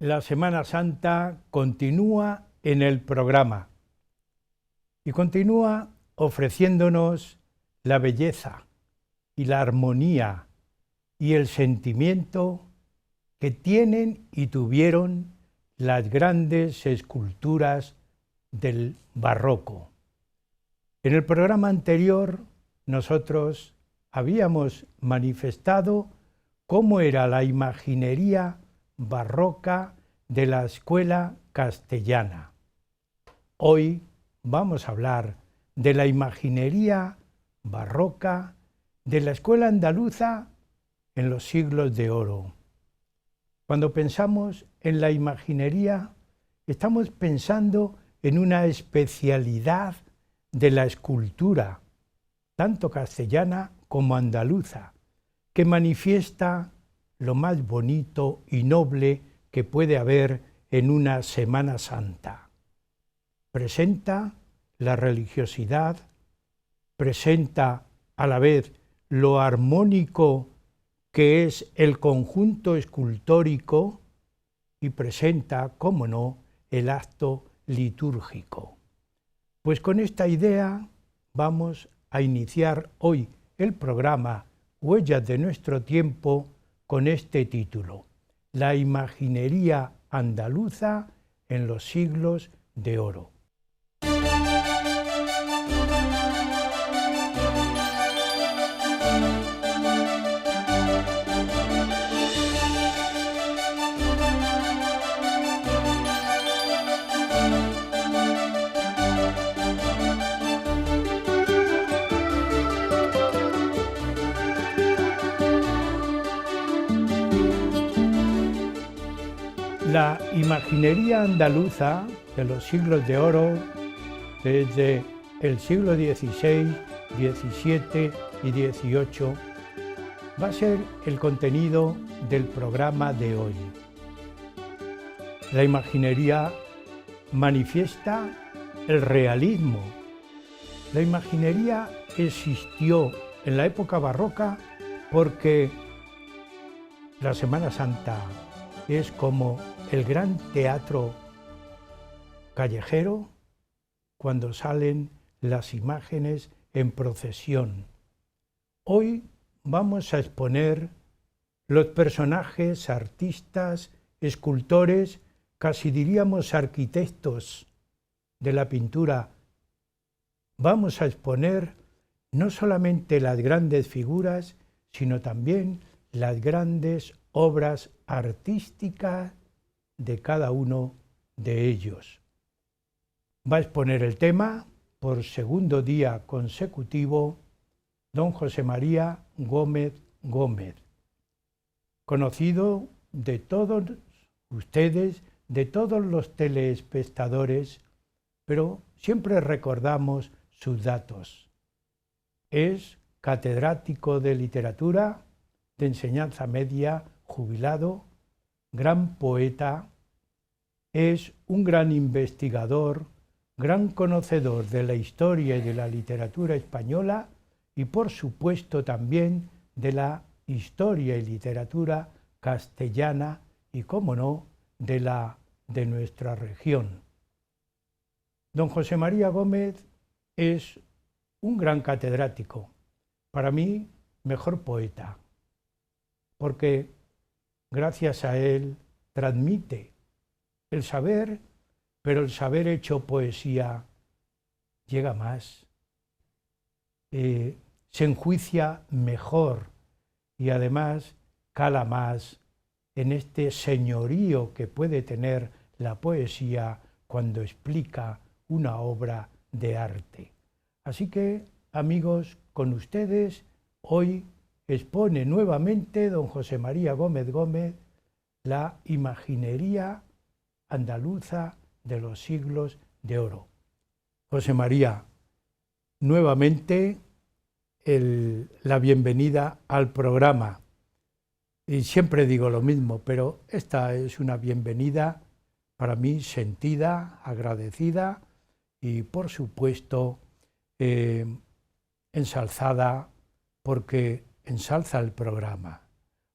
la Semana Santa continúa en el programa y continúa ofreciéndonos la belleza y la armonía y el sentimiento que tienen y tuvieron las grandes esculturas del barroco. En el programa anterior nosotros habíamos manifestado cómo era la imaginería barroca de la escuela castellana. Hoy vamos a hablar de la imaginería barroca de la escuela andaluza en los siglos de oro. Cuando pensamos en la imaginería, estamos pensando en una especialidad de la escultura, tanto castellana como andaluza, que manifiesta lo más bonito y noble que puede haber en una Semana Santa. Presenta la religiosidad, presenta a la vez lo armónico que es el conjunto escultórico y presenta, cómo no, el acto litúrgico. Pues con esta idea vamos a iniciar hoy el programa Huellas de nuestro tiempo con este título: La imaginería andaluza en los siglos de oro. La imaginería andaluza de los siglos de oro, desde el siglo XVI, XVII y XVIII, va a ser el contenido del programa de hoy. La imaginería manifiesta el realismo. La imaginería existió en la época barroca porque la Semana Santa es como el gran teatro callejero cuando salen las imágenes en procesión. Hoy vamos a exponer los personajes, artistas, escultores, casi diríamos arquitectos de la pintura. Vamos a exponer no solamente las grandes figuras, sino también las grandes obras artísticas de cada uno de ellos. Va a exponer el tema, por segundo día consecutivo, don José María Gómez Gómez, conocido de todos ustedes, de todos los telespectadores, pero siempre recordamos sus datos. Es catedrático de literatura, de enseñanza media, jubilado, gran poeta, es un gran investigador, gran conocedor de la historia y de la literatura española y por supuesto también de la historia y literatura castellana y, cómo no, de nuestra región. Don José María Gómez es un gran catedrático, para mí mejor poeta, porque gracias a él transmite el saber, pero el saber hecho poesía llega más, se enjuicia mejor y además cala más en este señorío que puede tener la poesía cuando explica una obra de arte. Así que, amigos, con ustedes hoy expone nuevamente don José María Gómez Gómez la imaginería andaluza de los siglos de oro. José María, nuevamente la bienvenida al programa. Y siempre digo lo mismo, pero esta es una bienvenida para mí sentida, agradecida y, por supuesto, ensalzada porque ensalza el programa.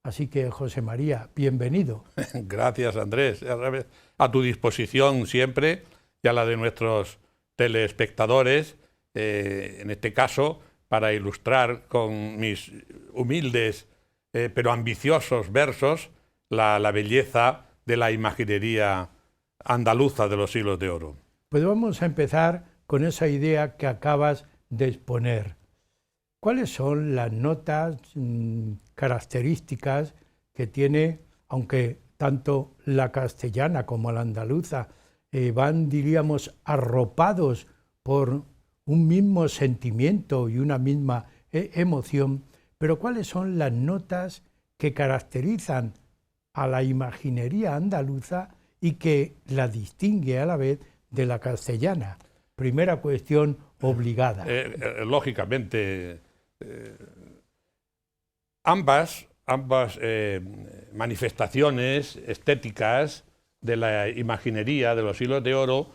Así que, José María, bienvenido. Gracias, Andrés. A tu disposición siempre y a la de nuestros telespectadores, en este caso, para ilustrar con mis humildes pero ambiciosos versos la belleza de la imaginería andaluza de los siglos de oro. Pues vamos a empezar con esa idea que acabas de exponer. ¿Cuáles son las notas características que tiene, aunque tanto la castellana como la andaluza van, diríamos, arropados por un mismo sentimiento y una misma emoción, pero cuáles son las notas que caracterizan a la imaginería andaluza y que la distingue a la vez de la castellana? Primera cuestión obligada. Lógicamente, ambas manifestaciones estéticas de la imaginería de los siglos de oro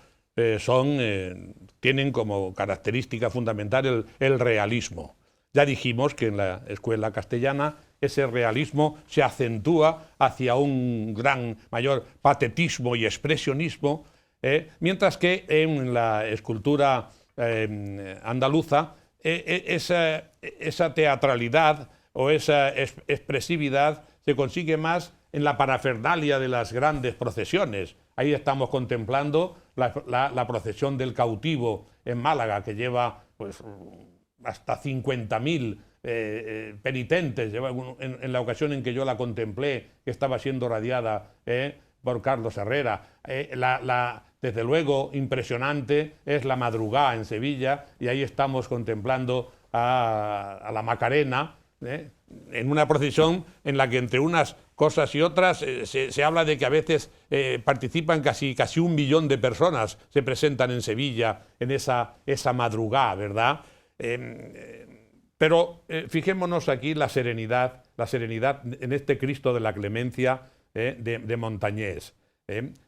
tienen como característica fundamental el realismo. Ya dijimos que en la escuela castellana ese realismo se acentúa hacia un mayor patetismo y expresionismo, mientras que en la escultura andaluza esa teatralidad o esa expresividad se consigue más en la parafernalia de las grandes procesiones. Ahí estamos contemplando la procesión del cautivo en Málaga, que lleva pues hasta 50.000 penitentes. En la ocasión en que yo la contemplé, que estaba siendo radiada por Carlos Herrera. Desde luego, impresionante es la Madrugá en Sevilla, y ahí estamos contemplando a la Macarena, en una procesión en la que entre unas cosas y otras se habla de que a veces participan casi 1 millón de personas, se presentan en Sevilla en esa Madrugá, ¿verdad? Pero fijémonos aquí la serenidad en este Cristo de la Clemencia de Montañés.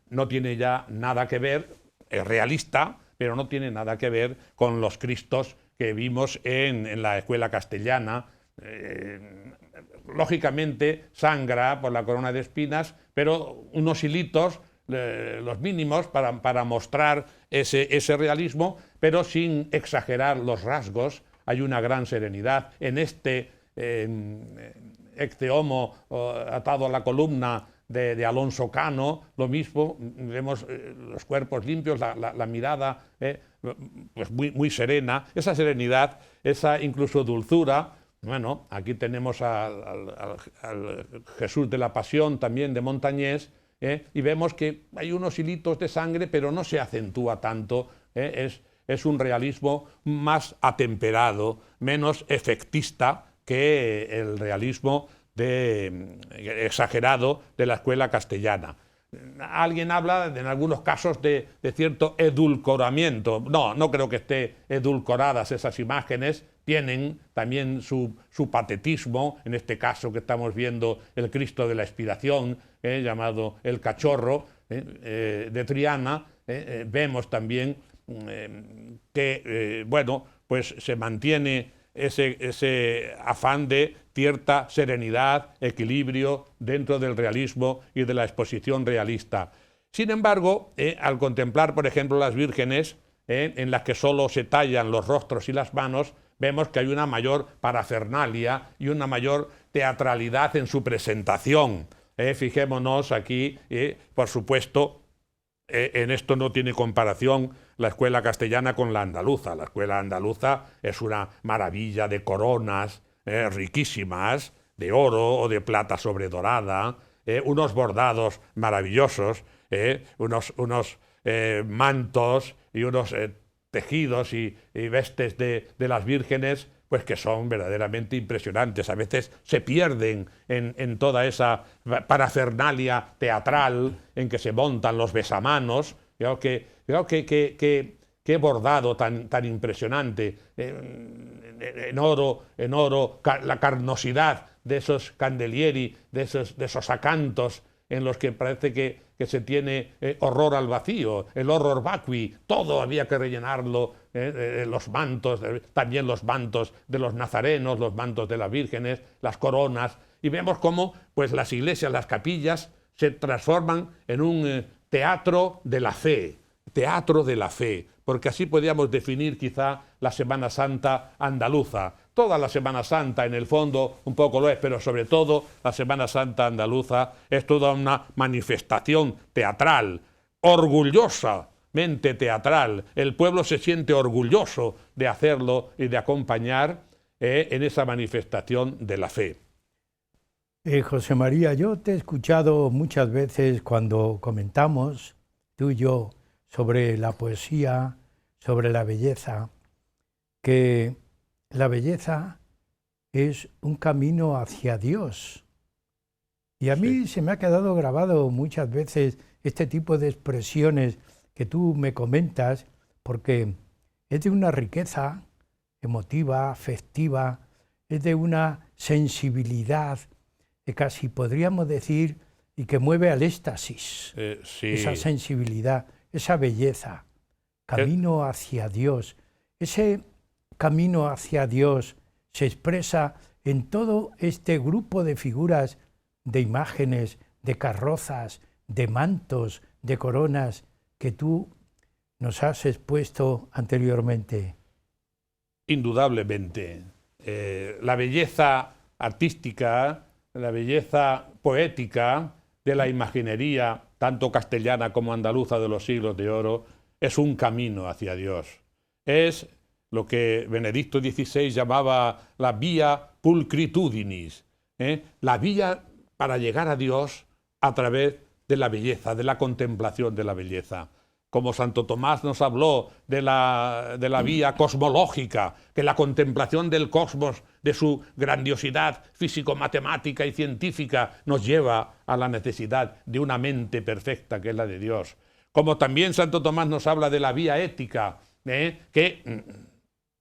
No tiene ya nada que ver, es realista, pero no tiene nada que ver con los Cristos que vimos en la escuela castellana. Lógicamente sangra por la corona de espinas, pero unos hilitos, los mínimos, para mostrar ese realismo, pero sin exagerar los rasgos. Hay una gran serenidad en este Ecce Homo atado a la columna de Alonso Cano, lo mismo, vemos los cuerpos limpios, la mirada pues muy serena, esa serenidad, esa incluso dulzura. Bueno, aquí tenemos al Jesús de la Pasión también de Montañés, y vemos que hay unos hilitos de sangre, pero no se acentúa tanto, es un realismo más atemperado, menos efectista que el realismo exagerado de la escuela castellana. Alguien habla en algunos casos de cierto edulcoramiento. No creo que esté edulcoradas esas imágenes. Tienen también su patetismo, en este caso que estamos viendo el Cristo de la Expiración, llamado el Cachorro, de Triana. Vemos también que bueno, pues se mantiene ese afán de cierta serenidad, equilibrio dentro del realismo y de la exposición realista. Sin embargo, al contemplar, por ejemplo, las vírgenes, en las que solo se tallan los rostros y las manos, vemos que hay una mayor parafernalia y una mayor teatralidad en su presentación. Fijémonos aquí, por supuesto, en esto no tiene comparación la escuela castellana con la andaluza. La escuela andaluza es una maravilla de coronas riquísimas, de oro o de plata sobredorada, unos bordados maravillosos, unos mantos y unos tejidos y vestes de las vírgenes, pues que son verdaderamente impresionantes. A veces se pierden en toda esa parafernalia teatral en que se montan los besamanos. Qué bordado tan impresionante, en oro, la carnosidad de esos candelieri, de esos acantos en los que parece que se tiene horror al vacío, el horror vacui, todo había que rellenarlo, los mantos, también los mantos de los nazarenos, los mantos de las vírgenes, las coronas, y vemos cómo pues, las iglesias, las capillas, se transforman en un teatro de la fe, porque así podríamos definir quizá la Semana Santa andaluza. Toda la Semana Santa, en el fondo, un poco lo es, pero sobre todo la Semana Santa andaluza es toda una manifestación teatral, orgullosamente teatral. El pueblo se siente orgulloso de hacerlo y de acompañar en esa manifestación de la fe. José María, yo te he escuchado muchas veces cuando comentamos, tú y yo, sobre la poesía, sobre la belleza, que la belleza es un camino hacia Dios. Y a mí se me ha quedado grabado muchas veces este tipo de expresiones que tú me comentas, porque es de una riqueza emotiva, afectiva, es de una sensibilidad que casi podríamos decir y que mueve al éxtasis, esa sensibilidad, esa belleza, camino hacia Dios. Ese camino hacia Dios se expresa en todo este grupo de figuras, de imágenes, de carrozas, de mantos, de coronas que tú nos has expuesto anteriormente. Indudablemente. La belleza artística, la belleza poética de la imaginería, tanto castellana como andaluza de los siglos de oro, es un camino hacia Dios. Es lo que Benedicto XVI llamaba la via pulcritudinis, la vía para llegar a Dios a través de la belleza, de la contemplación de la belleza. Como Santo Tomás nos habló de la vía cosmológica, que la contemplación del cosmos, de su grandiosidad físico-matemática y científica, nos lleva a la necesidad de una mente perfecta, que es la de Dios. Como también Santo Tomás nos habla de la vía ética, que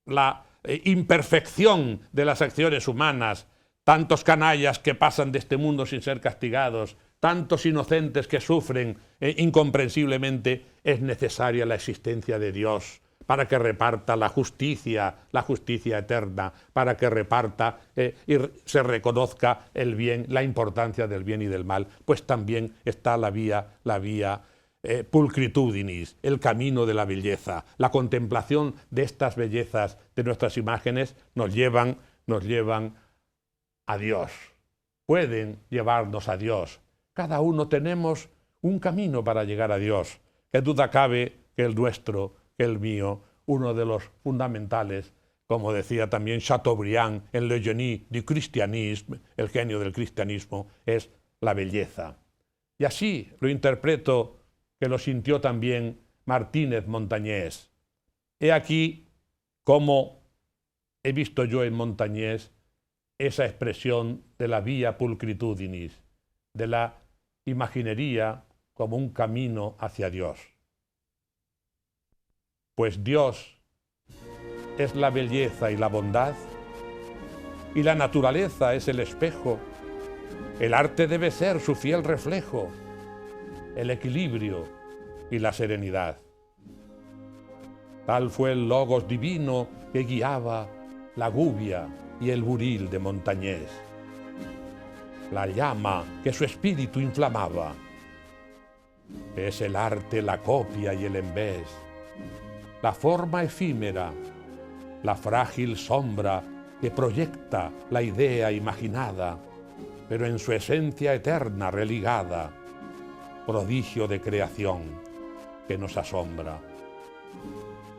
la imperfección de las acciones humanas, tantos canallas que pasan de este mundo sin ser castigados, tantos inocentes que sufren incomprensiblemente, es necesaria la existencia de Dios para que reparta la justicia eterna, para que reparta y se reconozca el bien, la importancia del bien y del mal. Pues también está la vía pulcritudinis, el camino de la belleza. La contemplación de estas bellezas de nuestras imágenes nos llevan a Dios. Pueden llevarnos a Dios. Cada uno tenemos un camino para llegar a Dios. Qué duda cabe que el nuestro, que el mío, uno de los fundamentales, como decía también Chateaubriand en Le Génie du Christianisme, el genio del cristianismo, es la belleza. Y así lo interpreto, que lo sintió también Martínez Montañés. He aquí cómo he visto yo en Montañés esa expresión de la vía pulcritudinis, de la imaginería como un camino hacia Dios. Pues Dios es la belleza y la bondad, y la naturaleza es el espejo. El arte debe ser su fiel reflejo, el equilibrio y la serenidad. Tal fue el logos divino que guiaba la gubia y el buril de Montañés, la llama que su espíritu inflamaba. Es el arte la copia y el embés, la forma efímera, la frágil sombra que proyecta la idea imaginada, pero en su esencia eterna religada, prodigio de creación que nos asombra.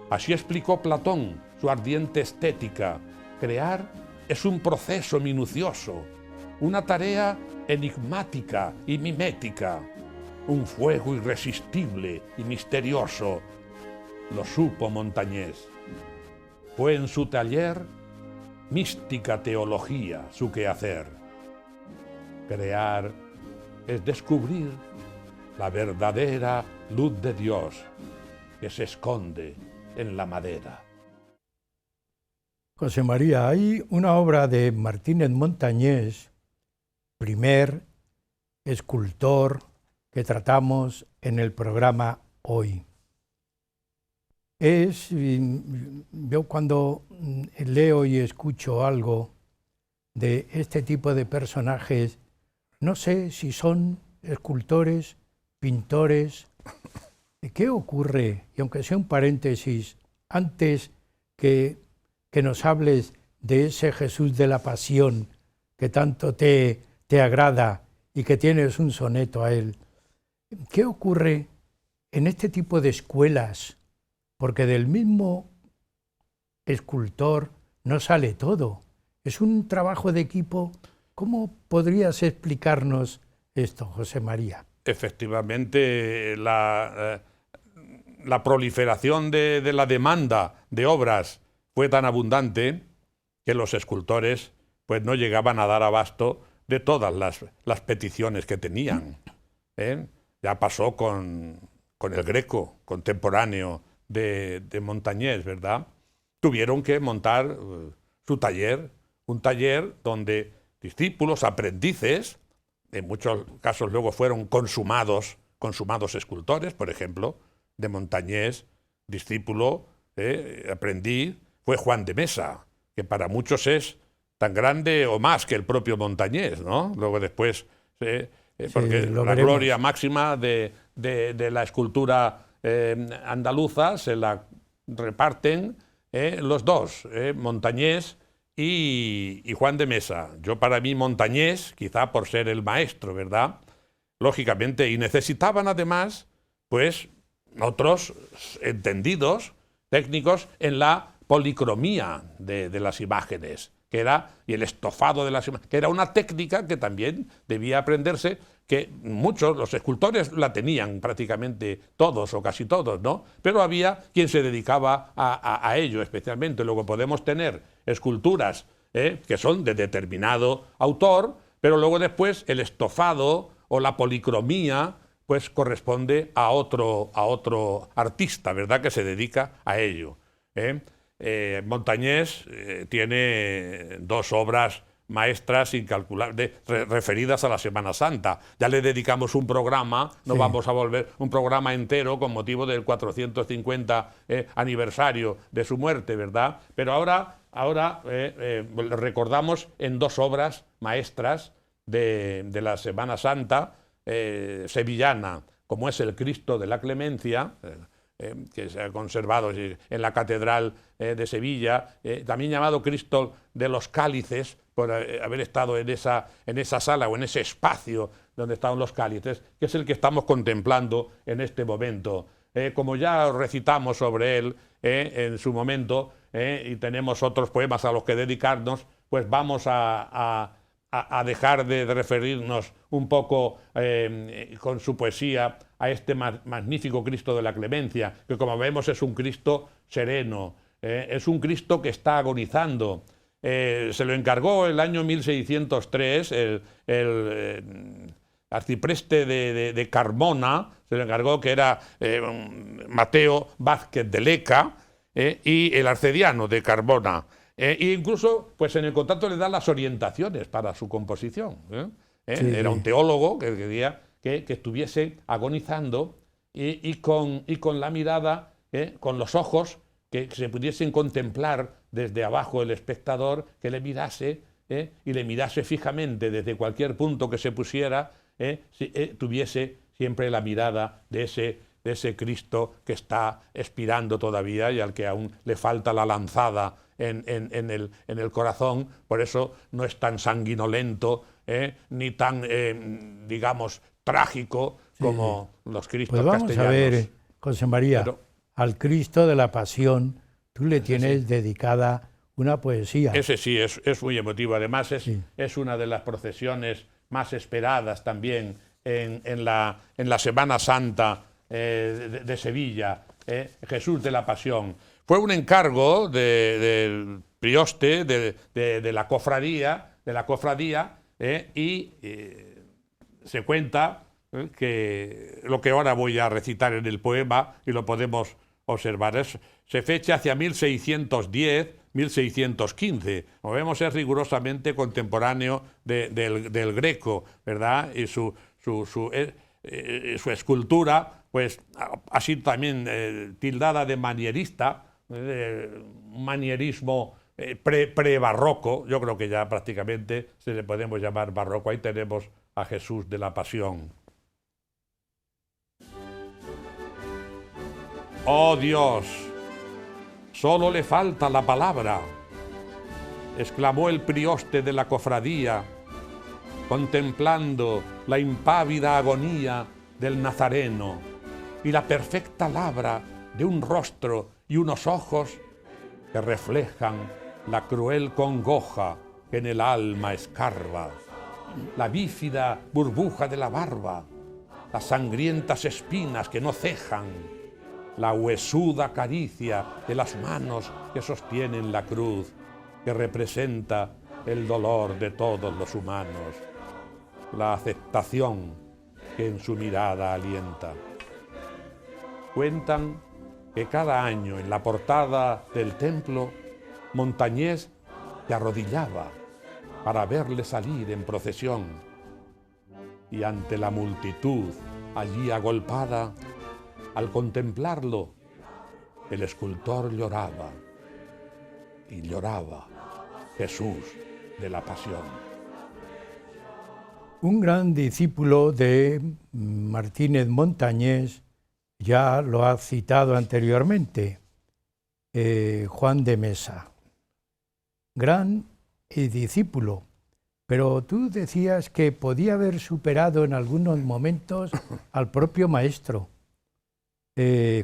Así explicó Platón su ardiente estética. Crear es un proceso minucioso, una tarea enigmática y mimética, un fuego irresistible y misterioso. Lo supo Montañés. Fue en su taller mística teología su quehacer. Crear es descubrir la verdadera luz de Dios que se esconde en la madera. José María, hay una obra de Martínez Montañés, primer escultor que tratamos en el programa hoy. Yo cuando leo y escucho algo, de este tipo de personajes, no sé si son escultores, pintores. ¿Qué ocurre? Y aunque sea un paréntesis, antes que nos hables de ese Jesús de la Pasión que tanto te agrada y que tienes un soneto a él, ¿qué ocurre en este tipo de escuelas? Porque del mismo escultor no sale todo. Es un trabajo de equipo. ¿Cómo podrías explicarnos esto, José María? Efectivamente, la proliferación de la demanda de obras fue tan abundante que los escultores pues no llegaban a dar abasto de todas las peticiones que tenían. Ya pasó con el Greco, contemporáneo de Montañés, ¿verdad? Tuvieron que montar su taller, un taller donde discípulos, aprendices, en muchos casos luego fueron consumados escultores, por ejemplo, de Montañés, discípulo, aprendiz, fue Juan de Mesa, que para muchos es tan grande o más que el propio Montañés, ¿no? Luego después, porque la gloria máxima de la escultura andaluza se la reparten los dos, Montañés y Juan de Mesa. Yo para mí Montañés, quizá por ser el maestro, ¿verdad? Lógicamente, y necesitaban además, pues, otros entendidos, técnicos, en la policromía de las imágenes, que era, y el estofado de las imágenes, que era una técnica que también debía aprenderse, que muchos, los escultores la tenían prácticamente todos o casi todos, ¿no? Pero había quien se dedicaba a ello especialmente. Luego podemos tener esculturas que son de determinado autor, pero luego después el estofado o la policromía pues corresponde a otro artista, ¿verdad?, que se dedica a ello. Montañés tiene dos obras maestras incalculables referidas a la Semana Santa. Ya le dedicamos un programa, no vamos a volver, un programa entero con motivo del 450 aniversario de su muerte, ¿verdad? Pero ahora recordamos en dos obras maestras de la Semana Santa sevillana, como es el Cristo de la Clemencia, que se ha conservado en la Catedral de Sevilla, también llamado Cristo de los Cálices, por haber estado en esa sala o en ese espacio donde estaban los cálices, que es el que estamos contemplando en este momento. Como ya recitamos sobre él en su momento, y tenemos otros poemas a los que dedicarnos, pues vamos a dejar de referirnos un poco con su poesía a este magnífico Cristo de la Clemencia, que como vemos es un Cristo sereno, es un Cristo que está agonizando. Se lo encargó el año 1603 el arcipreste de Carmona, se lo encargó, que era Mateo Vázquez de Leca, y el arcediano de Carmona. E incluso, pues en el contrato le dan las orientaciones para su composición. Sí. Era un teólogo que quería que estuviese agonizando y con la mirada, con los ojos, que se pudiesen contemplar desde abajo el espectador, que le mirase y le mirase fijamente desde cualquier punto que se pusiera, tuviese siempre la mirada de ese Cristo que está expirando todavía y al que aún le falta la lanzada en el corazón. Por eso no es tan sanguinolento ni tan, digamos, trágico como los Cristos castellanos. Pues vamos a ver, José María, al Cristo de la Pasión tú le tienes dedicada una poesía. Ese sí, es muy emotivo. Además es una de las procesiones más esperadas también en la Semana Santa de Sevilla, Jesús de la Pasión. Fue un encargo del prioste de la cofradía, y se cuenta que lo que ahora voy a recitar en el poema, y lo podemos observar, se fecha hacia 1610, 1615. Como vemos, es rigurosamente contemporáneo del Greco, ¿verdad? Y su escultura, pues así también tildada de manierista, un manierismo pre-barroco, yo creo que ya prácticamente se le podemos llamar barroco. Ahí tenemos a Jesús de la Pasión. ¡Oh Dios! Solo le falta la palabra, exclamó el prioste de la cofradía, contemplando la impávida agonía del Nazareno y la perfecta labra de un rostro y unos ojos que reflejan la cruel congoja que en el alma escarba, la bífida burbuja de la barba, las sangrientas espinas que no cejan, la huesuda caricia de las manos que sostienen la cruz, que representa el dolor de todos los humanos, la aceptación que en su mirada alienta. Cuentan que cada año en la portada del templo, Montañés se arrodillaba para verle salir en procesión, y ante la multitud allí agolpada, al contemplarlo, el escultor lloraba, y lloraba Jesús de la Pasión. Un gran discípulo de Martínez Montañés, ya lo ha citado anteriormente, Juan de Mesa. Gran discípulo, pero tú decías que podía haber superado en algunos momentos al propio maestro.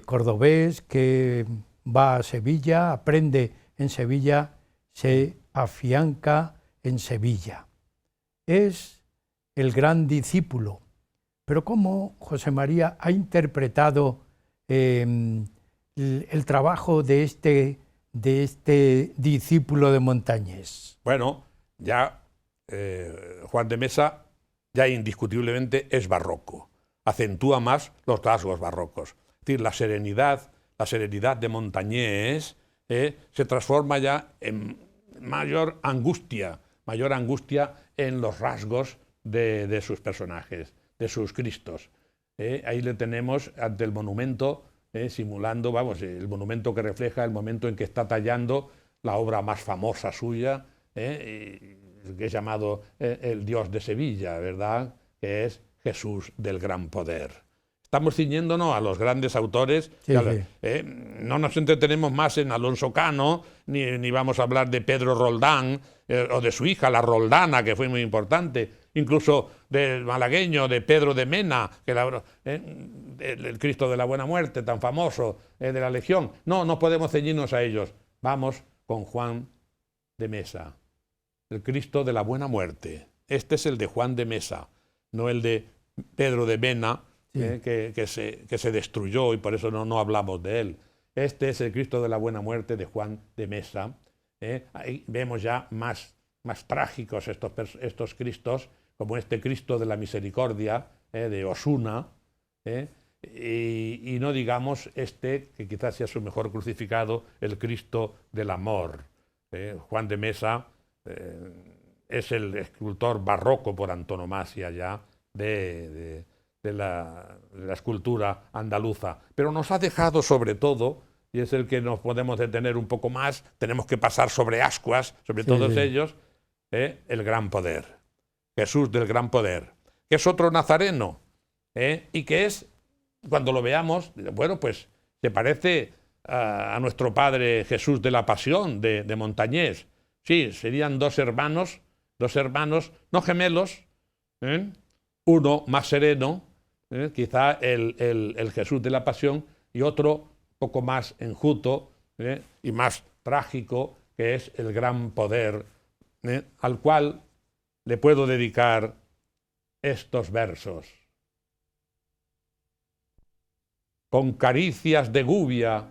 Cordobés que va a Sevilla, aprende en Sevilla, se afianca en Sevilla. Es el gran discípulo. Pero ¿cómo José María ha interpretado el trabajo de este discípulo de Montañés? Bueno, ya Juan de Mesa ya indiscutiblemente es barroco. Acentúa más los rasgos barrocos. Es decir, la serenidad de Montañés se transforma ya en mayor angustia en los rasgos de sus personajes, de sus Cristos. Ahí le tenemos ante el monumento, simulando, el monumento que refleja el momento en que está tallando la obra más famosa suya, que es llamado el Dios de Sevilla, ¿verdad? Que es Jesús del Gran Poder. Estamos ciñéndonos a los grandes autores. Sí, No nos entretenemos más en Alonso Cano, ni vamos a hablar de Pedro Roldán, o de su hija, la Roldana, que fue muy importante, incluso del malagueño, de Pedro de Mena, que el Cristo de la Buena Muerte, tan famoso, de la Legión. No podemos ceñirnos a ellos. Vamos con Juan de Mesa, el Cristo de la Buena Muerte. Este es el de Juan de Mesa, no el de Pedro de Mena, que se destruyó y por eso no hablamos de él. Este es el Cristo de la Buena Muerte de Juan de Mesa. Ahí vemos ya más trágicos estos Cristos, como este Cristo de la Misericordia de Osuna, y no digamos que quizás sea su mejor crucificado, el Cristo del Amor. Juan de Mesa es el escultor barroco por antonomasia ya de la escultura andaluza, pero nos ha dejado sobre todo, y es el que nos podemos detener un poco más, tenemos que pasar sobre ascuas, sobre todos ellos, el Gran Poder, Jesús del Gran Poder, que es otro nazareno, y que es, cuando lo veamos, bueno, pues se parece a nuestro Padre Jesús de la Pasión de Montañés. Sí, serían dos hermanos, no gemelos, uno más sereno, quizá el Jesús de la Pasión, y otro poco más enjuto y más trágico, que es el Gran Poder, al cual le puedo dedicar estos versos. Con caricias de gubia,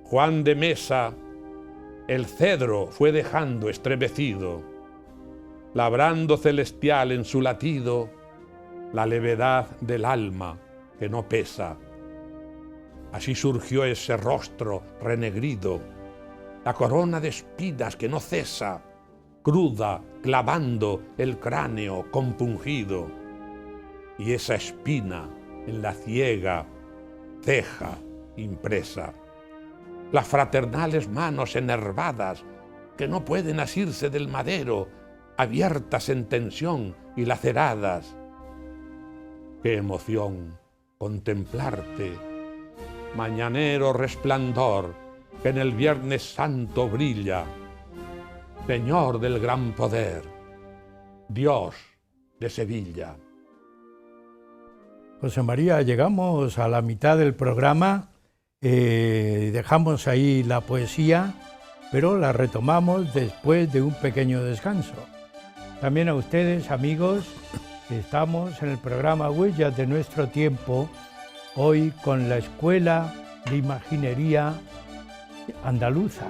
Juan de Mesa el cedro fue dejando estremecido, labrando celestial en su latido la levedad del alma que no pesa. Así surgió ese rostro renegrido, la corona de espinas que no cesa, cruda, clavando el cráneo compungido, y esa espina en la ciega ceja impresa. Las fraternales manos enervadas que no pueden asirse del madero, abiertas en tensión y laceradas. ¡Qué emoción contemplarte! Mañanero resplandor que en el Viernes Santo brilla, Señor del gran poder, Dios de Sevilla. José María, llegamos a la mitad del programa, dejamos ahí la poesía, pero la retomamos después de un pequeño descanso. También a ustedes, amigos, estamos en el programa Huellas de Nuestro Tiempo, hoy con la Escuela de Imaginería Andaluza.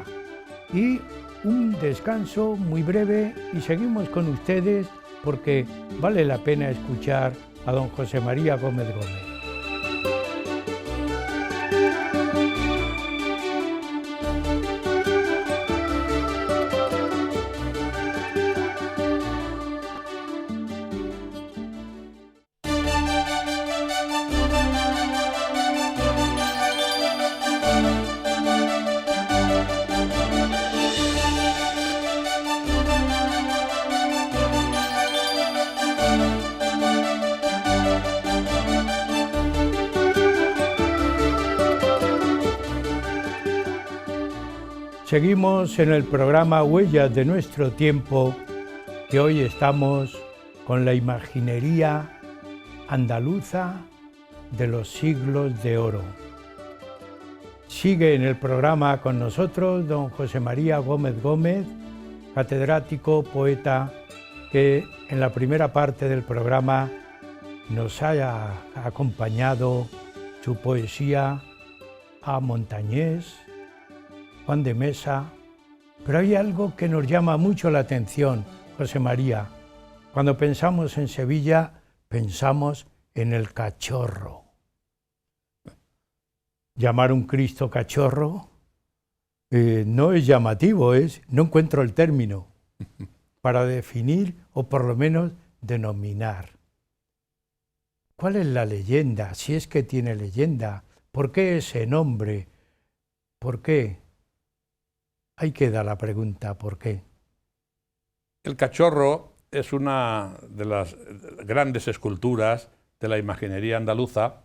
Y un descanso muy breve y seguimos con ustedes porque vale la pena escuchar a don José María Gómez Gómez. Seguimos en el programa Huellas de Nuestro Tiempo, que hoy estamos con la imaginería andaluza de los siglos de oro. Sigue en el programa con nosotros don José María Gómez Gómez, catedrático, poeta, que en la primera parte del programa nos haya acompañado su poesía a Montañés, Juan de Mesa, pero hay algo que nos llama mucho la atención, José María. Cuando pensamos en Sevilla, pensamos en el cachorro. Llamar un Cristo cachorro no es llamativo, no encuentro el término para definir o por lo menos denominar. ¿Cuál es la leyenda? Si es que tiene leyenda. ¿Por qué ese nombre? ¿Por qué? Ahí queda la pregunta, ¿por qué? El cachorro es una de las grandes esculturas de la imaginería andaluza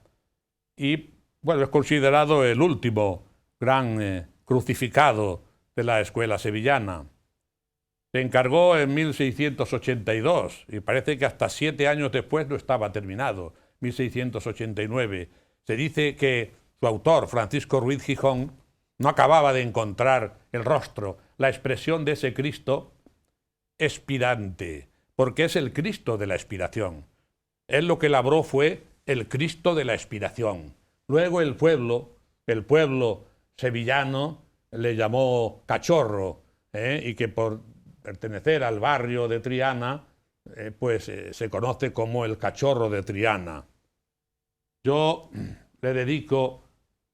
y, bueno, es considerado el último gran crucificado de la escuela sevillana. Se encargó en 1682 y parece que hasta 7 años después no estaba terminado, 1689. Se dice que su autor, Francisco Ruiz Gijón, no acababa de encontrar el rostro, la expresión de ese Cristo expirante, porque es el Cristo de la expiración. Él lo que labró fue el Cristo de la expiración. Luego el pueblo sevillano le llamó cachorro, y que por pertenecer al barrio de Triana, se conoce como el cachorro de Triana. Yo le dedico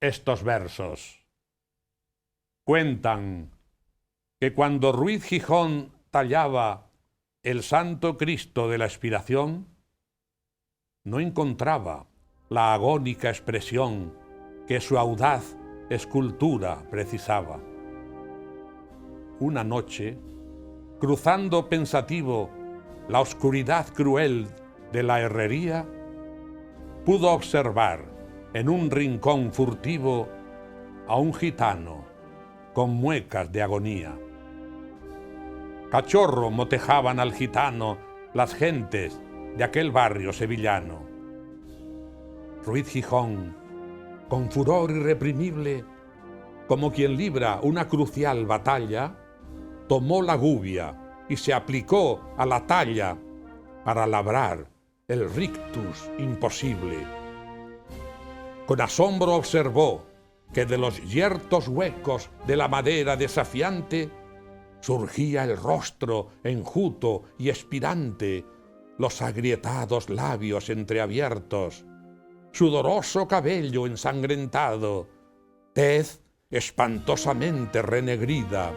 estos versos. Cuentan que cuando Ruiz Gijón tallaba el Santo Cristo de la expiración, no encontraba la agónica expresión que su audaz escultura precisaba. Una noche, cruzando pensativo la oscuridad cruel de la herrería, pudo observar en un rincón furtivo a un gitano con muecas de agonía. Cachorro motejaban al gitano las gentes de aquel barrio sevillano. Ruiz Gijón, con furor irreprimible, como quien libra una crucial batalla, tomó la gubia y se aplicó a la talla para labrar el rictus imposible. Con asombro observó que de los yertos huecos de la madera desafiante surgía el rostro enjuto y expirante, los agrietados labios entreabiertos, sudoroso cabello ensangrentado, tez espantosamente renegrida,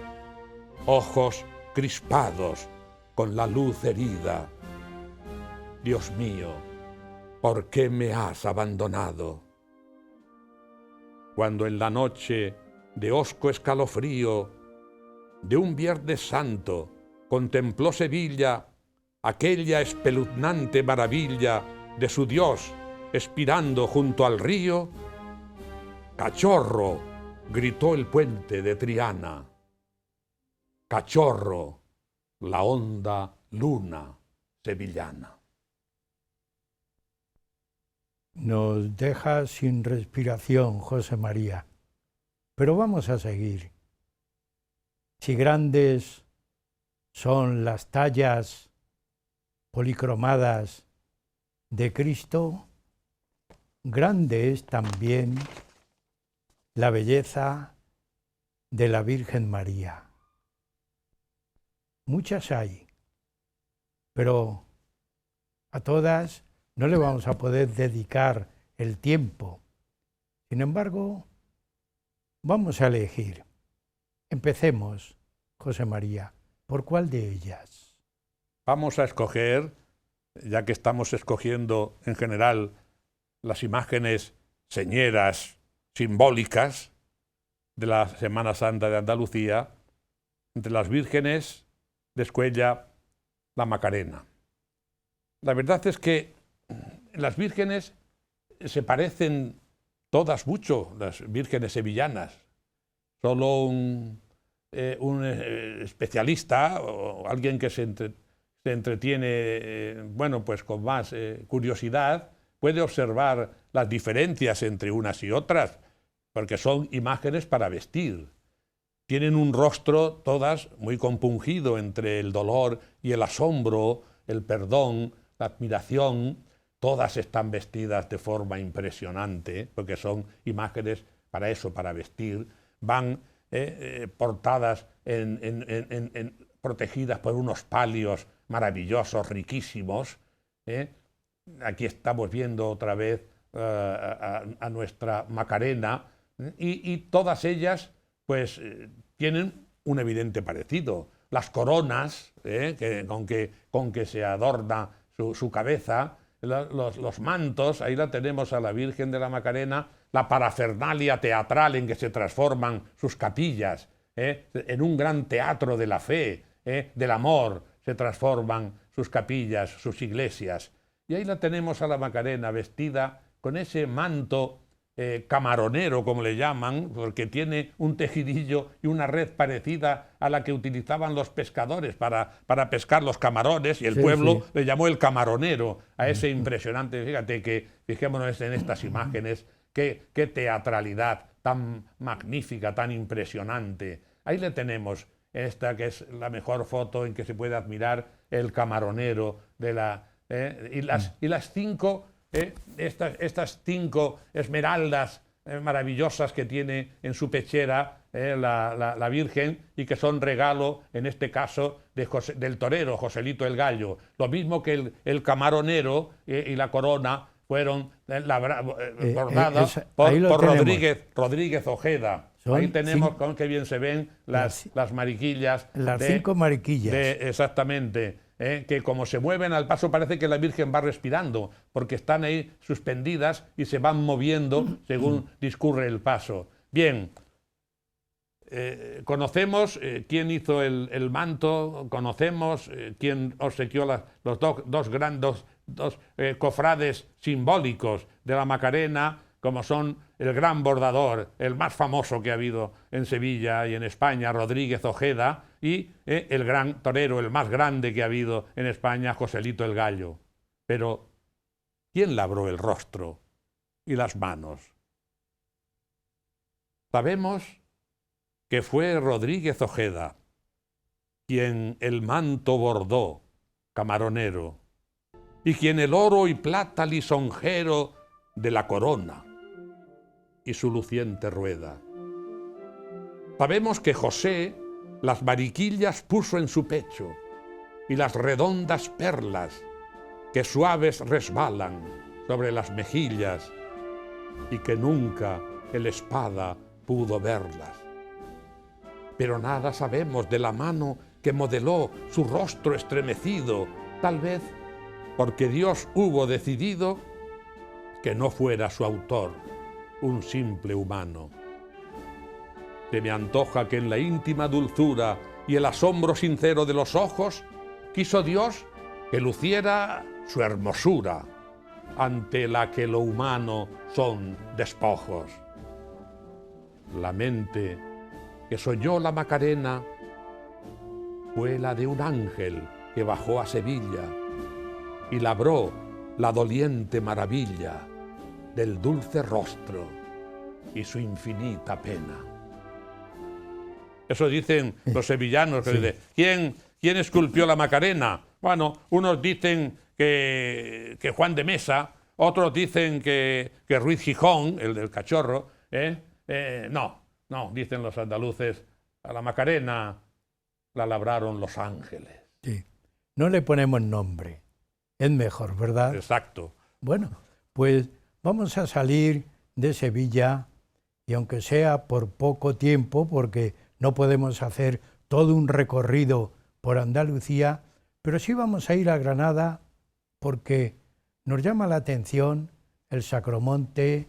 ojos crispados con la luz herida. Dios mío, ¿por qué me has abandonado? Cuando en la noche de hosco escalofrío de un Viernes Santo, contempló Sevilla aquella espeluznante maravilla de su Dios expirando junto al río, «Cachorro», gritó el puente de Triana. «Cachorro», la honda luna sevillana. Nos deja sin respiración, José María, pero vamos a seguir. Si grandes son las tallas policromadas de Cristo, grande es también la belleza de la Virgen María. Muchas hay, pero a todas no le vamos a poder dedicar el tiempo. Sin embargo, vamos a elegir. Empecemos, José María, ¿por cuál de ellas? Vamos a escoger, ya que estamos escogiendo en general las imágenes señeras, simbólicas de la Semana Santa de Andalucía, entre las vírgenes de Escuella, la Macarena. La verdad es que las vírgenes se parecen todas mucho, las vírgenes sevillanas. Solo un especialista o alguien que se entretiene bueno, pues con más curiosidad puede observar las diferencias entre unas y otras, porque son imágenes para vestir. Tienen un rostro todas muy compungido entre el dolor y el asombro, el perdón, la admiración. Todas están vestidas de forma impresionante, porque son imágenes para eso, para vestir. Van portadas, protegidas por unos palios maravillosos, riquísimos. Aquí estamos viendo otra vez a nuestra Macarena, y todas ellas pues tienen un evidente parecido. Las coronas con que se adorna su cabeza, los mantos, ahí la tenemos a la Virgen de la Macarena, la parafernalia teatral en que se transforman sus capillas, en un gran teatro de la fe, del amor, se transforman sus capillas, sus iglesias. Y ahí la tenemos a la Macarena vestida con ese manto camaronero, como le llaman, porque tiene un tejidillo y una red parecida a la que utilizaban los pescadores para pescar los camarones, y el pueblo le llamó el camaronero a ese impresionante. Fíjate que, fijémonos en estas imágenes, qué teatralidad tan magnífica, tan impresionante. Ahí le tenemos, esta que es la mejor foto en que se puede admirar el camaronero de y las cinco, estas cinco esmeraldas maravillosas que tiene en su pechera la Virgen, y que son regalo, en este caso, del torero Joselito el Gallo. Lo mismo que el camaronero y la corona fueron bordadas por Rodríguez Ojeda. Ahí tenemos, con que bien se ven las mariquillas. Las cinco mariquillas. Exactamente. Que como se mueven al paso parece que la Virgen va respirando, porque están ahí suspendidas y se van moviendo según discurre el paso. Bien, conocemos quién hizo el manto, conocemos quién obsequió los dos grandes cofrades simbólicos de la Macarena, como son el gran bordador, el más famoso que ha habido en Sevilla y en España, Rodríguez Ojeda, y el gran torero, el más grande que ha habido en España, Joselito el Gallo. Pero, ¿quién labró el rostro y las manos? Sabemos que fue Rodríguez Ojeda quien el manto bordó, camaronero, y quien el oro y plata lisonjero de la corona y su luciente rueda. Sabemos que José las mariquillas puso en su pecho, y las redondas perlas que suaves resbalan sobre las mejillas, y que nunca el espada pudo verlas. Pero nada sabemos de la mano que modeló su rostro estremecido, tal vez porque Dios hubo decidido que no fuera su autor un simple humano. Se me antoja que en la íntima dulzura y el asombro sincero de los ojos, quiso Dios que luciera su hermosura, ante la que lo humano son despojos. La mente que soñó la Macarena fue la de un ángel que bajó a Sevilla y labró la doliente maravilla del dulce rostro y su infinita pena. Eso dicen los sevillanos. Que dicen, ¿quién esculpió la Macarena? Bueno, unos dicen que Juan de Mesa, otros dicen que Ruiz Gijón, el del cachorro. No, dicen los andaluces, a la Macarena la labraron los ángeles. Sí. No le ponemos nombre, es mejor, ¿verdad? Exacto. Bueno, pues vamos a salir de Sevilla, y aunque sea por poco tiempo, porque no podemos hacer todo un recorrido por Andalucía, pero sí vamos a ir a Granada porque nos llama la atención el Sacromonte,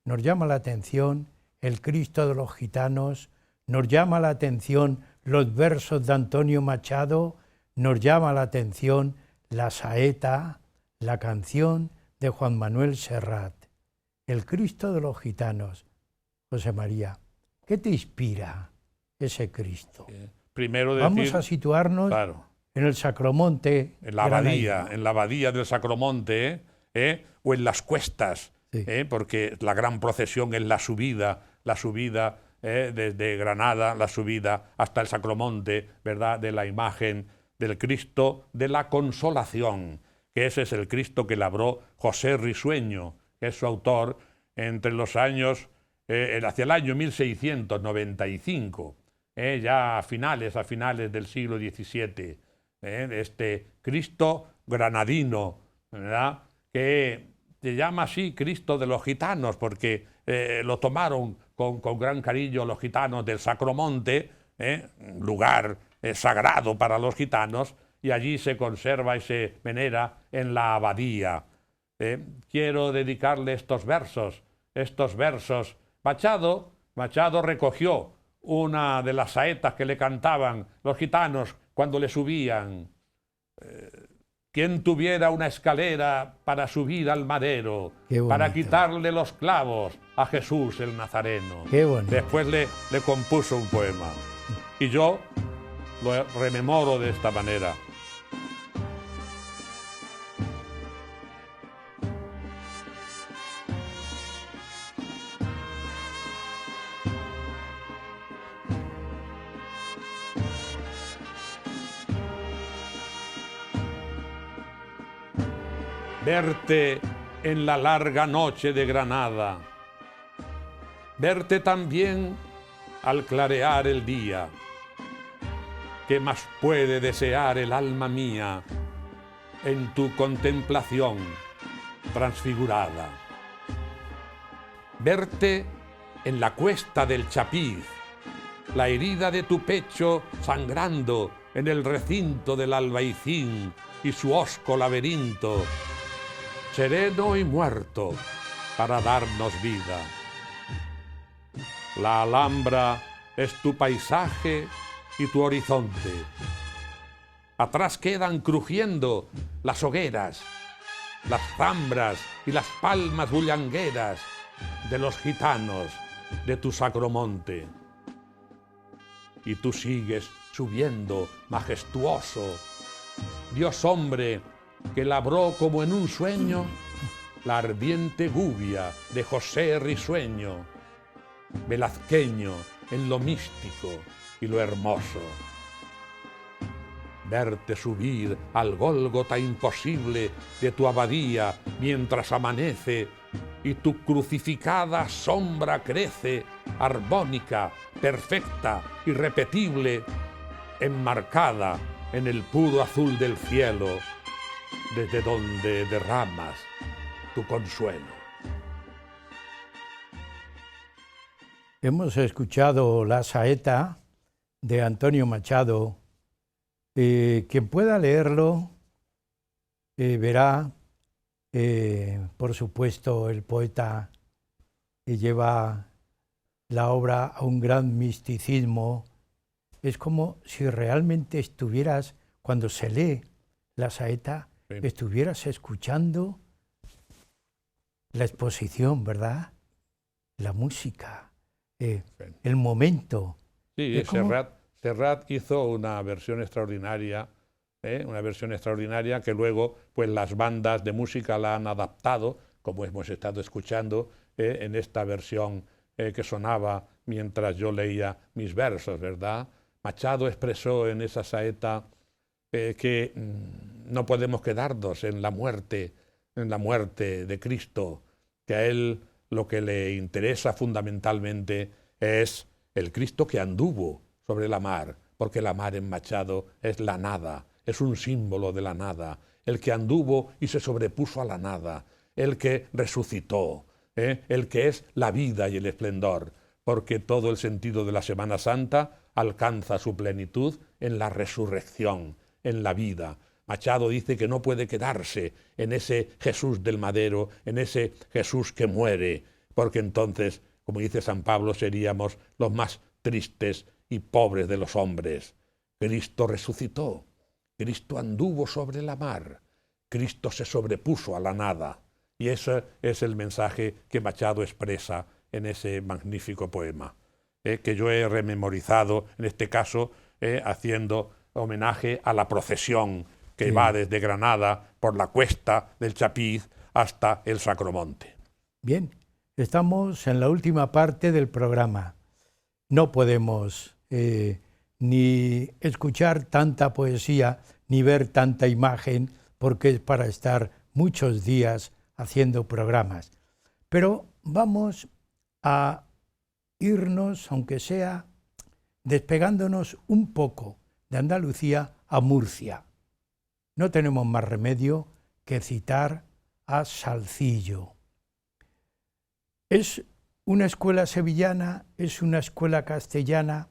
nos llama la atención el Cristo de los Gitanos, nos llama la atención los versos de Antonio Machado, nos llama la atención la saeta, la canción de Juan Manuel Serrat. El Cristo de los Gitanos. José María, ¿qué te inspira ese Cristo? Primero vamos a situarnos en el Sacromonte. En la abadía del Sacromonte, o en las cuestas, sí. Porque la gran procesión es la subida desde Granada, la subida hasta el Sacromonte, ¿verdad?, de la imagen del Cristo de la Consolación, que ese es el Cristo que labró José Risueño, que es su autor, entre los años, hacia el año 1695, ya a finales del siglo XVII, este Cristo granadino, ¿verdad?, que se llama así Cristo de los Gitanos, porque lo tomaron con gran cariño los gitanos del Sacromonte, lugar sagrado para los gitanos, y allí se conserva y se venera en la abadía. Quiero dedicarle estos versos. Machado recogió una de las saetas que le cantaban los gitanos cuando le subían. Quien tuviera una escalera para subir al madero, para quitarle los clavos a Jesús el Nazareno. Después le compuso un poema. Y yo lo rememoro de esta manera. Verte en la larga noche de Granada, verte también al clarear el día. ¿Qué más puede desear el alma mía en tu contemplación transfigurada? Verte en la cuesta del Chapiz, la herida de tu pecho sangrando en el recinto del Albaicín y su hosco laberinto, sereno y muerto para darnos vida. La Alhambra es tu paisaje y tu horizonte. Atrás quedan crujiendo las hogueras, las zambras y las palmas bullangueras de los gitanos de tu Sacromonte. Y tú sigues subiendo majestuoso, Dios hombre, que labró como en un sueño la ardiente gubia de José Risueño, velazqueño en lo místico y lo hermoso. Verte subir al Gólgota imposible de tu abadía mientras amanece y tu crucificada sombra crece, armónica, perfecta, irrepetible, enmarcada en el puro azul del cielo, desde donde derramas tu consuelo. Hemos escuchado la saeta de Antonio Machado. Quien pueda leerlo verá, por supuesto, el poeta lleva la obra a un gran misticismo es como si realmente estuvieras, cuando se lee la saeta, Sí. estuvieras escuchando la exposición, ¿verdad? La música, Sí. el momento. Sí, Es como- Serrat hizo una versión extraordinaria que luego pues las bandas de música la han adaptado, como hemos estado escuchando en esta versión que sonaba mientras yo leía mis versos, ¿verdad? Machado expresó en esa saeta que no podemos quedarnos en la muerte de Cristo, que a él lo que le interesa fundamentalmente es el Cristo que anduvo sobre la mar, porque la mar en Machado es la nada, es un símbolo de la nada, el que anduvo y se sobrepuso a la nada, el que resucitó, el que es la vida y el esplendor, porque todo el sentido de la Semana Santa alcanza su plenitud en la resurrección, en la vida. Machado dice que no puede quedarse en ese Jesús del madero, en ese Jesús que muere, porque entonces, como dice San Pablo, seríamos los más tristes y pobres de los hombres. Cristo resucitó, Cristo anduvo sobre la mar, Cristo se sobrepuso a la nada. Y ese es el mensaje que Machado expresa en ese magnífico poema, que yo he rememorizado, en este caso, haciendo homenaje a la procesión que va desde Granada por la cuesta del Chapiz hasta el Sacromonte. Bien, estamos en la última parte del programa. No podemos ni escuchar tanta poesía ni ver tanta imagen, porque es para estar muchos días haciendo programas. Pero vamos a irnos, aunque sea despegándonos un poco de Andalucía a Murcia. No tenemos más remedio que citar a Salzillo. Es una escuela sevillana, es una escuela castellana.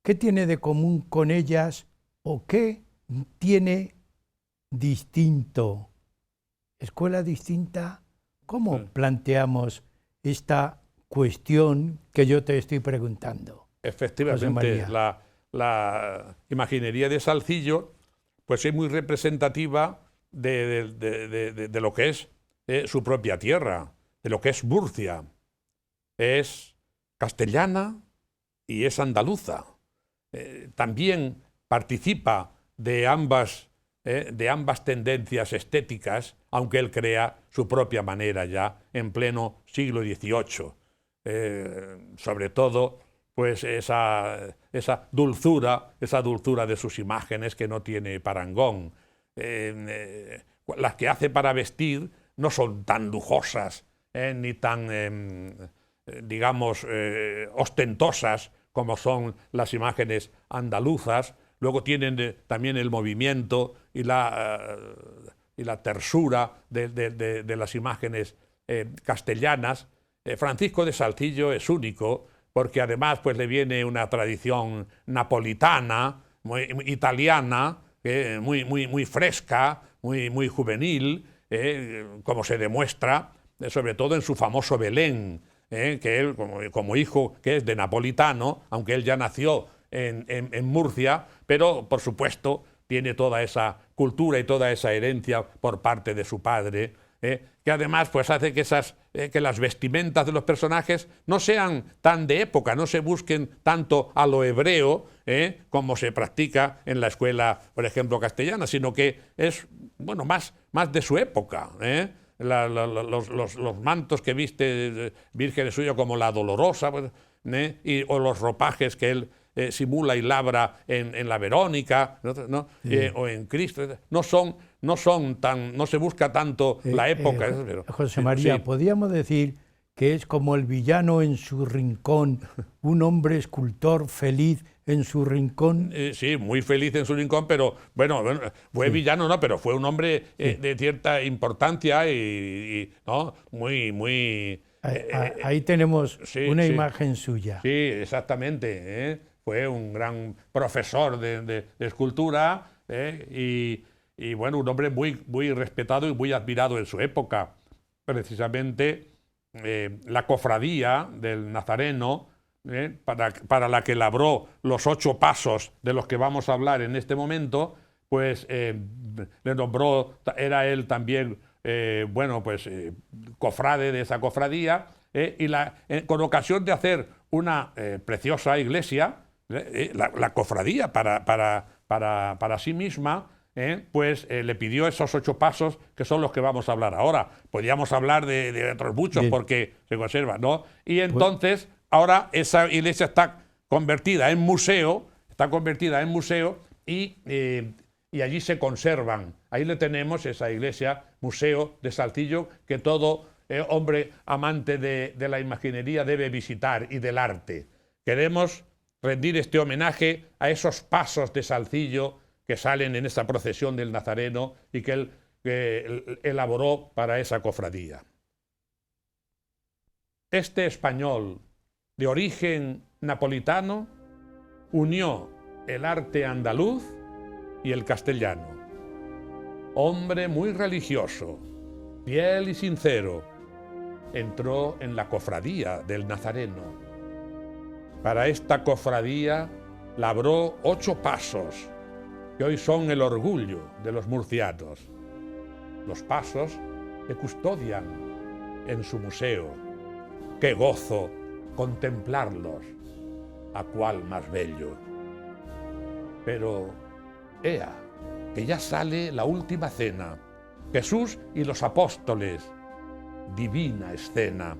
¿Qué tiene de común con ellas o qué tiene distinto? ¿Escuela distinta? ¿Cómo planteamos esta cuestión que yo te estoy preguntando? Efectivamente, la imaginería de Salzillo pues es muy representativa de lo que es su propia tierra, de lo que es Murcia. Es castellana y es andaluza. También participa de ambas tendencias estéticas, aunque él crea su propia manera ya en pleno siglo XVIII. Sobre todo, pues esa dulzura de sus imágenes que no tiene parangón. Las que hace para vestir no son tan lujosas ni tan, digamos, ostentosas como son las imágenes andaluzas. Luego tienen también el movimiento y la tersura de las imágenes castellanas. Francisco de Salzillo es único, porque además pues, le viene una tradición napolitana, italiana, muy fresca, muy juvenil, como se demuestra, sobre todo en su famoso Belén, que él, como hijo que es de napolitano, aunque él ya nació en Murcia, pero por supuesto tiene toda esa cultura y toda esa herencia por parte de su padre, que además pues, hace que las vestimentas de los personajes no sean tan de época, no se busquen tanto a lo hebreo, como se practica en la escuela, por ejemplo, castellana, sino que es más de su época. Los mantos que viste vírgenes suyas como la Dolorosa, pues, o los ropajes que él simula y labra en la Verónica, ¿no? O en Cristo, no se busca tanto la época. Pero, José María, sí. Podríamos decir que es como el villano en su rincón, un hombre escultor feliz en su rincón. Sí, muy feliz en su rincón, pero bueno fue villano, ¿no? Pero fue un hombre de cierta importancia y ¿no? muy... Ahí tenemos una imagen suya. Sí, exactamente. Fue un gran profesor de escultura y bueno, un hombre muy respetado y muy admirado en su época. Precisamente la cofradía del Nazareno para la que labró los 8 pasos de los que vamos a hablar en este momento, pues le nombró, era él también, cofrade de esa cofradía, con ocasión de hacer una preciosa iglesia, la cofradía para sí misma, le pidió esos 8 pasos que son los que vamos a hablar ahora. Podríamos hablar de otros muchos. Bien. Porque se conservan, ¿no? Y entonces, ahora esa iglesia está convertida en museo, y allí se conservan. Ahí le tenemos, esa iglesia, museo de Saltillo, que todo hombre amante de la imaginería debe visitar, y del arte. Queremos rendir este homenaje a esos pasos de Saltillo que salen en esta procesión del Nazareno y que él elaboró para esa cofradía. Este español de origen napolitano unió el arte andaluz y el castellano. Hombre muy religioso, fiel y sincero, entró en la cofradía del Nazareno. Para esta cofradía labró 8 pasos, que hoy son el orgullo de los murcianos. Los pasos que custodian en su museo. ¡Qué gozo contemplarlos! ¿A cuál más bello? Pero, ea, que ya sale la última cena. Jesús y los apóstoles. Divina escena.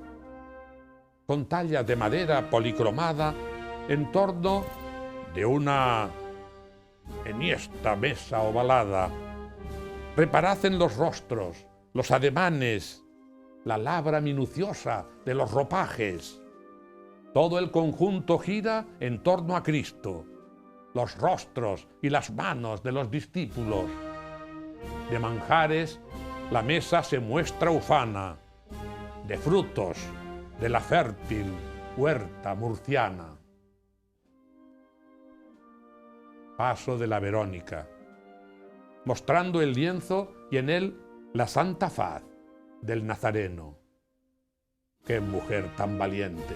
Con tallas de madera policromada en torno de una enhiesta mesa ovalada. Reparad en los rostros, los ademanes, la labra minuciosa de los ropajes. Todo el conjunto gira en torno a Cristo, los rostros y las manos de los discípulos. De manjares, la mesa se muestra ufana, de frutos de la fértil huerta murciana. Paso de la Verónica, mostrando el lienzo y en él la santa faz del Nazareno. ¡Qué mujer tan valiente!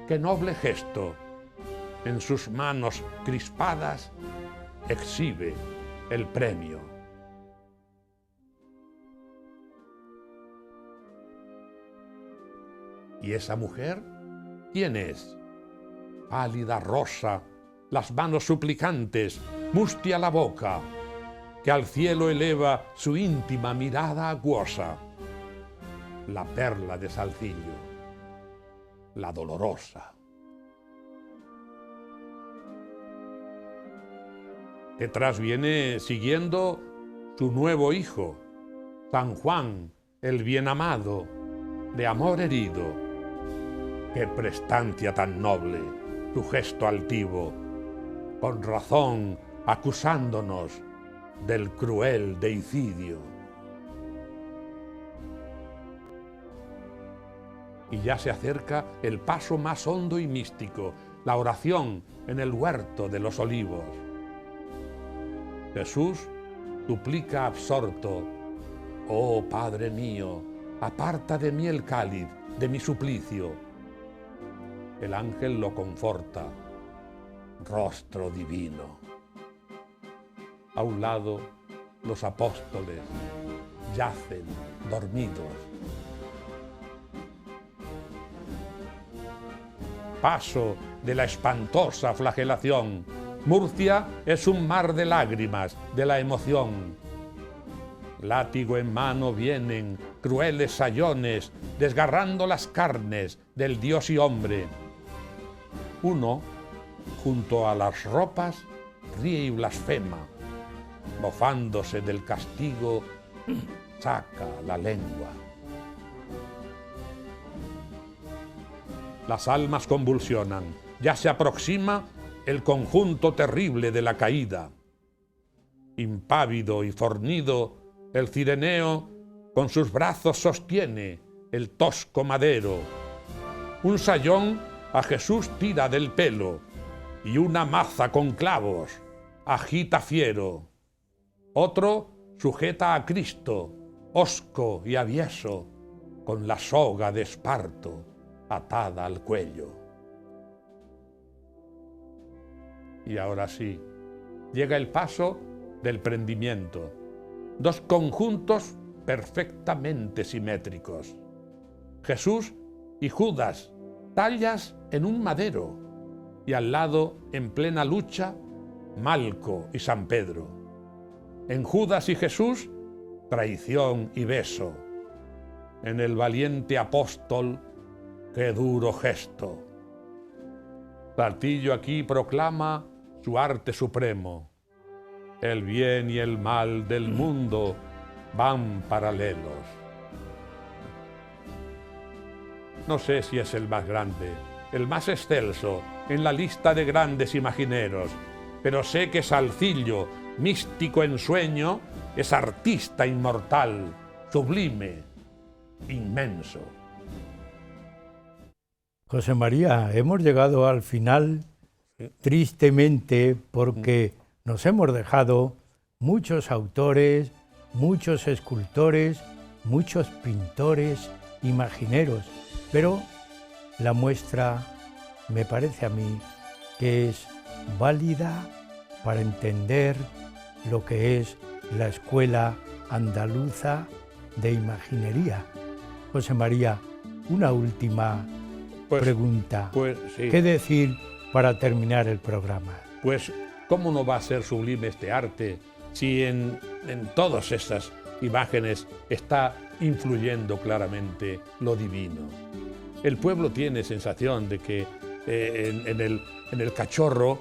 ¡Qué noble gesto! En sus manos crispadas exhibe el premio. ¿Y esa mujer quién es? Pálida rosa, las manos suplicantes, mustia la boca, que al cielo eleva su íntima mirada acuosa. La perla de Saltillo, la dolorosa. Detrás viene siguiendo su nuevo hijo, San Juan, el bien amado, de amor herido. Qué prestancia tan noble, su gesto altivo, con razón acusándonos del cruel deicidio. Y ya se acerca el paso más hondo y místico, la oración en el huerto de los olivos. Jesús suplica absorto: «Oh Padre mío, aparta de mí el cáliz de mi suplicio». El ángel lo conforta: «Rostro divino». A un lado, los apóstoles yacen dormidos. Paso de la espantosa flagelación. Murcia es un mar de lágrimas de la emoción. Látigo en mano vienen crueles sayones, desgarrando las carnes del Dios y hombre. Uno, junto a las ropas, ríe y blasfema. Mofándose del castigo, saca la lengua. Las almas convulsionan. Ya se aproxima el conjunto terrible de la caída. Impávido y fornido, el cireneo con sus brazos sostiene el tosco madero. Un sayón a Jesús tira del pelo y una maza con clavos agita fiero. Otro sujeta a Cristo, hosco y avieso, con la soga de esparto atada al cuello. Y ahora sí, llega el paso del prendimiento. Dos conjuntos perfectamente simétricos. Jesús y Judas, tallas en un madero, y al lado, en plena lucha, Malco y San Pedro. En Judas y Jesús, traición y beso. En el valiente apóstol, qué duro gesto. Saltillo aquí proclama su arte supremo. El bien y el mal del mundo van paralelos. No sé si es el más grande, el más excelso en la lista de grandes imagineros, pero sé que Saltillo, místico en sueño, es artista inmortal, sublime, inmenso. José María, hemos llegado al final, tristemente, porque nos hemos dejado muchos autores, muchos escultores, muchos pintores, imagineros, pero la muestra me parece a mí que es válida para entender lo que es la Escuela Andaluza de Imaginería. José María, una última pregunta. Sí. ¿Qué decir para terminar el programa? Pues, ¿cómo no va a ser sublime este arte si en todas estas imágenes está influyendo claramente lo divino? El pueblo tiene sensación de que en el cachorro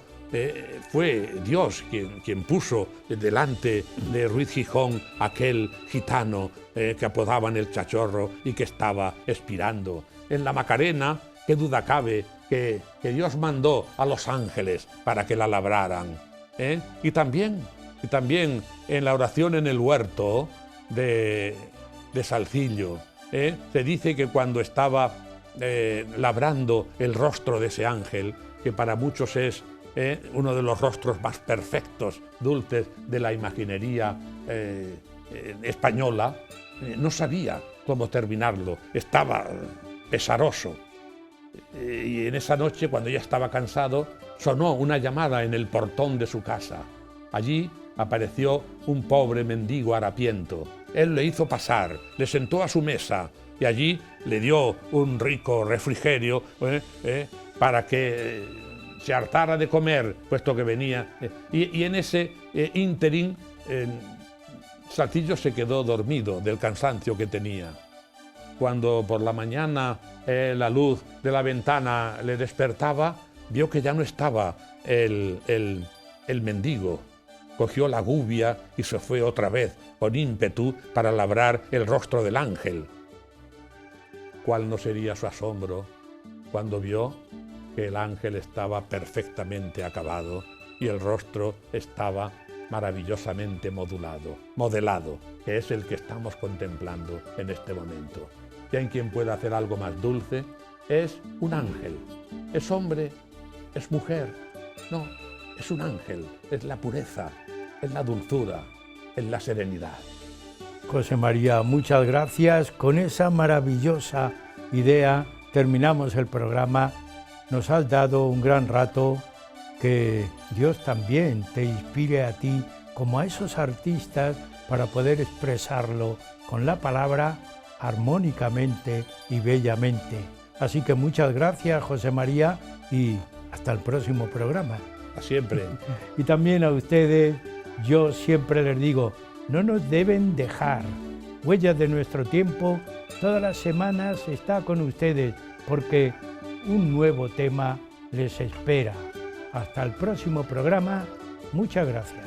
fue Dios quien puso delante de Ruiz Gijón aquel gitano que apodaban el cachorro y que estaba expirando. En la Macarena, qué duda cabe que Dios mandó a los ángeles para que la labraran. Y también en la oración en el huerto de Saltillo, se dice que cuando estaba labrando el rostro de ese ángel, que para muchos es uno de los rostros más perfectos, dulces de la imaginería española, no sabía cómo terminarlo, estaba pesaroso. Y en esa noche, cuando ya estaba cansado, sonó una llamada en el portón de su casa. Allí apareció un pobre mendigo harapiento. Él le hizo pasar, le sentó a su mesa y allí le dio un rico refrigerio para que se hartara de comer, puesto que venía. Y en ese ínterin, Saltillo se quedó dormido del cansancio que tenía. Cuando por la mañana la luz de la ventana le despertaba, vio que ya no estaba el mendigo. Cogió la gubia y se fue otra vez con ímpetu para labrar el rostro del ángel. ¿Cuál no sería su asombro cuando vio que el ángel estaba perfectamente acabado y el rostro estaba maravillosamente modelado, que es el que estamos contemplando en este momento? Y hay quien pueda hacer algo más dulce, es un ángel. ¿Es hombre? ¿Es mujer? No, es un ángel, es la pureza, es la dulzura, es la serenidad. José María, muchas gracias. Con esa maravillosa idea terminamos el programa. Nos has dado un gran rato. Que Dios también te inspire a ti, como a esos artistas, para poder expresarlo con la palabra armónicamente y bellamente. Así que muchas gracias, José María, y hasta el próximo programa. Siempre. Y también a ustedes, yo siempre les digo, no nos deben dejar. Huellas de nuestro tiempo, todas las semanas está con ustedes, porque un nuevo tema les espera. Hasta el próximo programa. Muchas gracias.